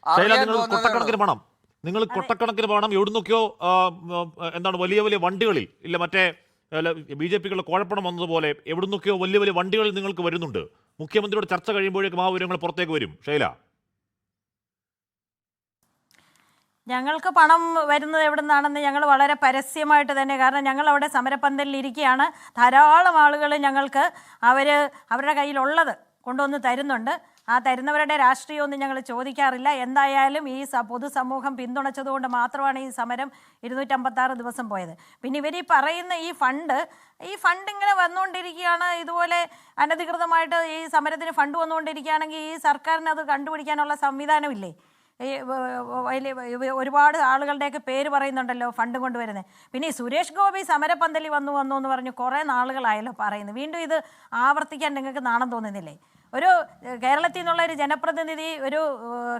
കൊട്ടക്കണക്കിന് പണം നിങ്ങൾ കൊട്ടക്കണക്കിന് പണം എവിടുന്നൊക്കെയോ എന്താണ് വലിയ വലിയ വണ്ടികളിൽ ഇല്ല മറ്റേ BJPക്കുള്ള കുഴപ്പണം വന്നതുപോലെ എവിടുന്നൊക്കെയോ വലിയ വലിയ വണ്ടികളിൽ നിങ്ങൾക്ക് വരുന്നുണ്ട്. മുഖ്യമന്ത്രിയോട് ചർച്ച കഴിയുമ്പോഴേക്കും ആ വിവരങ്ങൾ പുറത്തേക്ക് വരും. ഷൈല, ഞങ്ങൾക്ക് പണം വരുന്നത് എവിടെ നിന്നാണെന്ന് ഞങ്ങൾ വളരെ പരസ്യമായിട്ട് തന്നെ, കാരണം ഞങ്ങൾ അവിടെ സമരപ്പന്തലിൽ ഇരിക്കുകയാണ്. ധാരാളം ആളുകൾ ഞങ്ങൾക്ക് അവരുടെ കയ്യിലുള്ളത് കൊണ്ടുവന്ന് തരുന്നുണ്ട്. ആ തരുന്നവരുടെ രാഷ്ട്രീയമൊന്നും ഞങ്ങൾ ചോദിക്കാറില്ല. എന്തായാലും ഈ പൊതുസമൂഹം പിന്തുണച്ചതുകൊണ്ട് മാത്രമാണ് ഈ സമരം 256 ദിവസം പോയത്. പിന്നെ ഇവർ ഈ പറയുന്ന ഈ ഫണ്ട് ഇങ്ങനെ വന്നുകൊണ്ടിരിക്കുകയാണ്. ഇതുപോലെ അനധികൃതമായിട്ട് ഈ സമരത്തിന് ഫണ്ട് വന്നുകൊണ്ടിരിക്കുകയാണെങ്കിൽ ഈ സർക്കാരിന് അത് കണ്ടുപിടിക്കാനുള്ള സംവിധാനമില്ലേ? ഒരുപാട് ആളുകളുടെയൊക്കെ പേര് പറയുന്നുണ്ടല്ലോ ഫണ്ട് കൊണ്ടുവരുന്നത്. പിന്നെ ഈ സുരേഷ് ഗോപി സമരപ്പന്തലി വന്നു എന്ന് പറഞ്ഞു കുറേ നാളുകളായല്ലോ പറയുന്നത്. വീണ്ടും ഇത് ആവർത്തിക്കാൻ നിങ്ങൾക്ക് നാണം തോന്നുന്നില്ലേ? ഒരു കേരളത്തിൽ നിന്നുള്ള ഒരു ജനപ്രതിനിധി, ഒരു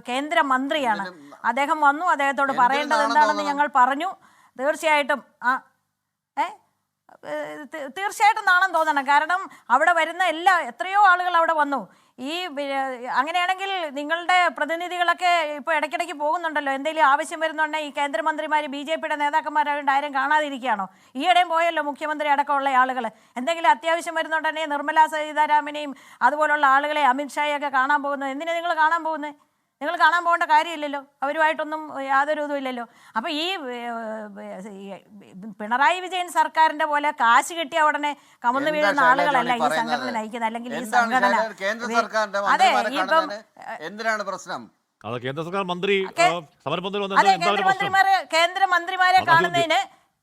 കേന്ദ്രമന്ത്രിയാണ്. അദ്ദേഹം വന്നു, അദ്ദേഹത്തോട് പറയേണ്ടത് എന്താണെന്ന് ഞങ്ങൾ പറഞ്ഞു. തീർച്ചയായിട്ടും തീർച്ചയായിട്ടും നാണം തോന്നണം. കാരണം അവിടെ വരുന്ന എത്രയോ ആളുകൾ അവിടെ വന്നു. അങ്ങനെയാണെങ്കിൽ നിങ്ങളുടെ പ്രതിനിധികളൊക്കെ ഇപ്പോൾ ഇടയ്ക്കിടയ്ക്ക് പോകുന്നുണ്ടല്ലോ, എന്തെങ്കിലും ആവശ്യം വരുന്നുണ്ടെങ്കിൽ ഈ കേന്ദ്രമന്ത്രിമാർ BJPയുടെ നേതാക്കന്മാരായതുകൊണ്ട് ആരും കാണാതിരിക്കുകയാണോ? ഈയിടെയും പോയല്ലോ മുഖ്യമന്ത്രി അടക്കമുള്ള ആളുകൾ. എന്തെങ്കിലും അത്യാവശ്യം വരുന്നുണ്ടെങ്കിൽ നിർമ്മലാ സീതാരാമനെയും അതുപോലുള്ള ആളുകളെ, അമിത്ഷായൊക്കെ കാണാൻ പോകുന്നത് എന്തിനാണ് നിങ്ങൾ കാണാൻ പോകുന്നത്? നിങ്ങൾ കാണാൻ പോകേണ്ട കാര്യമില്ലല്ലോ, അവരുമായിട്ടൊന്നും യാതൊരു ഇതുമില്ലല്ലോ. അപ്പോൾ ഈ പിണറായി വിജയൻ സർക്കാരിന്റെ പോലെ കാശ് കിട്ടിയ ഉടനെ കമന്നു വീഴുന്ന ആളുകളല്ല ഈ സംഘടന നയിക്കുന്നത്. അല്ലെങ്കിൽ ഈ സംഘടന അതെ എന്തിനാണ് പ്രശ്നം? കേന്ദ്രമന്ത്രിമാരെ കാണുന്നതിന്,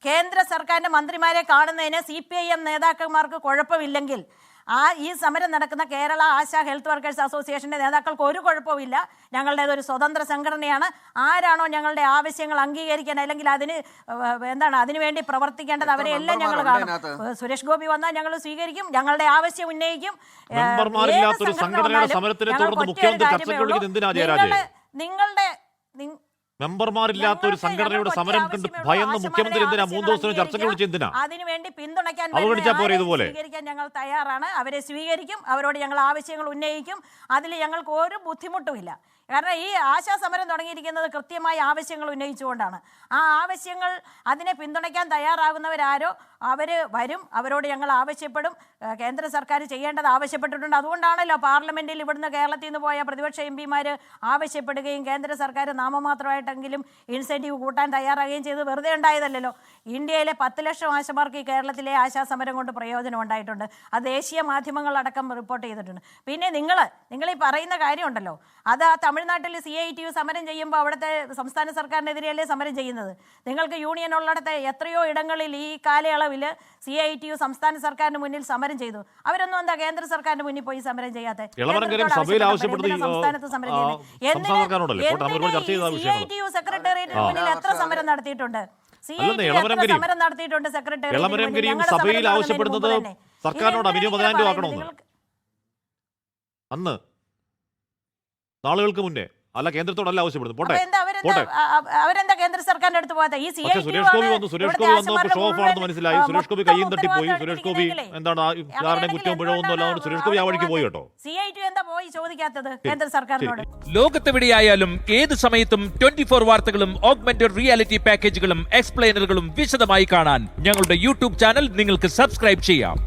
കേന്ദ്ര സർക്കാരിന്റെ മന്ത്രിമാരെ കാണുന്നതിന് CPIM നേതാക്കന്മാർക്ക് കുഴപ്പമില്ലെങ്കിൽ ഈ സമരം നടക്കുന്ന കേരള ആശാ ഹെൽത്ത് വർക്കേഴ്സ് അസോസിയേഷന്റെ നേതാക്കൾക്ക് ഒരു കുഴപ്പമില്ല. ഞങ്ങളുടേതൊരു സ്വതന്ത്ര സംഘടനയാണ്. ആരാണോ ഞങ്ങളുടെ ആവശ്യങ്ങൾ അംഗീകരിക്കാൻ അല്ലെങ്കിൽ അതിനുവേണ്ടി പ്രവർത്തിക്കേണ്ടത് അവരെല്ലാം ഞങ്ങൾ കാണും. സുരേഷ് ഗോപി വന്നാൽ ഞങ്ങൾ സ്വീകരിക്കും, ഞങ്ങളുടെ ആവശ്യം ഉന്നയിക്കും. മെമ്പർമാരില്ലാത്ത ഒരു സംഘടനയുടെ സമരം കണ്ട് ഭയന്ന് മുഖ്യമന്ത്രി എന്തിനാ 3 ദിവസം ചർച്ചയ്ക്ക് വിളിച്ച് എന്തിനാ? അതിനുവേണ്ടി പിന്തുണയ്ക്കാൻ സ്വീകരിക്കാൻ ഞങ്ങൾ തയ്യാറാണ്. അവരെ സ്വീകരിക്കും, അവരോട് ഞങ്ങൾ ആവശ്യങ്ങൾ ഉന്നയിക്കും. അതിൽ ഞങ്ങൾക്ക് ഒരു ബുദ്ധിമുട്ടുമില്ല. കാരണം ഈ ആശാ സമരം തുടങ്ങിയിരിക്കുന്നത് കൃത്യമായ ആവശ്യങ്ങൾ ഉന്നയിച്ചുകൊണ്ടാണ്. ആ ആവശ്യങ്ങൾ, അതിനെ പിന്തുണയ്ക്കാൻ തയ്യാറാകുന്നവരാരോ അവർ വരും, അവരോട് ഞങ്ങൾ ആവശ്യപ്പെടും. കേന്ദ്ര സർക്കാർ ചെയ്യേണ്ടത് ആവശ്യപ്പെട്ടിട്ടുണ്ട്. അതുകൊണ്ടാണല്ലോ പാർലമെന്റിൽ ഇവിടുന്ന് കേരളത്തിൽ നിന്ന് പോയ പ്രതിപക്ഷ MP ആവശ്യപ്പെടുകയും കേന്ദ്ര സർക്കാർ നാമമാത്രമായിട്ടെങ്കിലും ഇൻസെൻറ്റീവ് കൂട്ടാൻ തയ്യാറാകുകയും ചെയ്ത് വെറുതെ ഉണ്ടായതല്ലോ. ഇന്ത്യയിലെ 10 ലക്ഷം ആശമാർക്ക് ഈ കേരളത്തിലെ ആശാ സമരം കൊണ്ട് പ്രയോജനം ഉണ്ടായിട്ടുണ്ട്. അത് ദേശീയ മാധ്യമങ്ങളടക്കം റിപ്പോർട്ട് ചെയ്തിട്ടുണ്ട്. പിന്നെ നിങ്ങൾ ഈ പറയുന്ന കാര്യമുണ്ടല്ലോ, അത് തമിഴ്നാട്ടിൽ CITU സമരം ചെയ്യുമ്പോൾ അവിടുത്തെ സംസ്ഥാന സർക്കാരിനെതിരെയല്ലേ സമരം ചെയ്യുന്നത്? നിങ്ങൾക്ക് യൂണിയൻ ഉള്ളിടത്ത് എത്രയോ ഇടങ്ങളിൽ ഈ കാലയളവിൽ CITU സംസ്ഥാന സർക്കാരിന് മുന്നിൽ സമരം ചെയ്തു. അവരൊന്നും എന്താ കേന്ദ്ര സർക്കാരിന് മുന്നിൽ പോയി സമരം ചെയ്യാത്ത? സംസ്ഥാനത്ത് സമരം CITU സെക്രട്ടേറിയറ്റിന് മുന്നിൽ എത്ര സമരം നടത്തിയിട്ടുണ്ട്? സമരം നടത്തിയിട്ടുണ്ട് സെക്രട്ടേറിയറ്റ്. സഭയിൽ ആവശ്യപ്പെടുന്നത് സർക്കാരിനോട് മിനിമം 10,000 രൂപ ആക്കണമെന്ന് അന്ന് നാളുകൾക്ക് മുന്നേ, അല്ല കേന്ദ്രത്തോടല്ല ആവശ്യപ്പെടുന്നത്. അവരെന്താ കേന്ദ്ര സർക്കാരിന്റെ അടുത്ത് പോകാത്ത? ഈ സുരേഷ് ഗോപി വന്നു ഷോ ഓഫ് ആണെന്ന് മനസ്സിലായി. സുരേഷ് ഗോപി കയ്യും തട്ടിപ്പോയി. സുരേഷ് ഗോപി എന്താണ് ആരുടെ കുറ്റവും പിഴവൊന്നും അല്ലാതെ സുരേഷ് ഗോപി ആ വഴിക്ക് പോയി കേട്ടോ. CITU എന്താ പോയി ചോദിക്കാത്തത് കേന്ദ്ര സർക്കാരിനോട്? ലോകത്തെവിടെയായാലും ഏത് സമയത്തും 24 വാർത്തകളും ഓഗ്മെന്റഡ് റിയാലിറ്റി പാക്കേജുകളും എക്സ്പ്ലെയിനറുകളും വിശദമായി കാണാൻ ഞങ്ങളുടെ YouTube ചാനൽ നിങ്ങൾക്ക് സബ്സ്ക്രൈബ് ചെയ്യാം.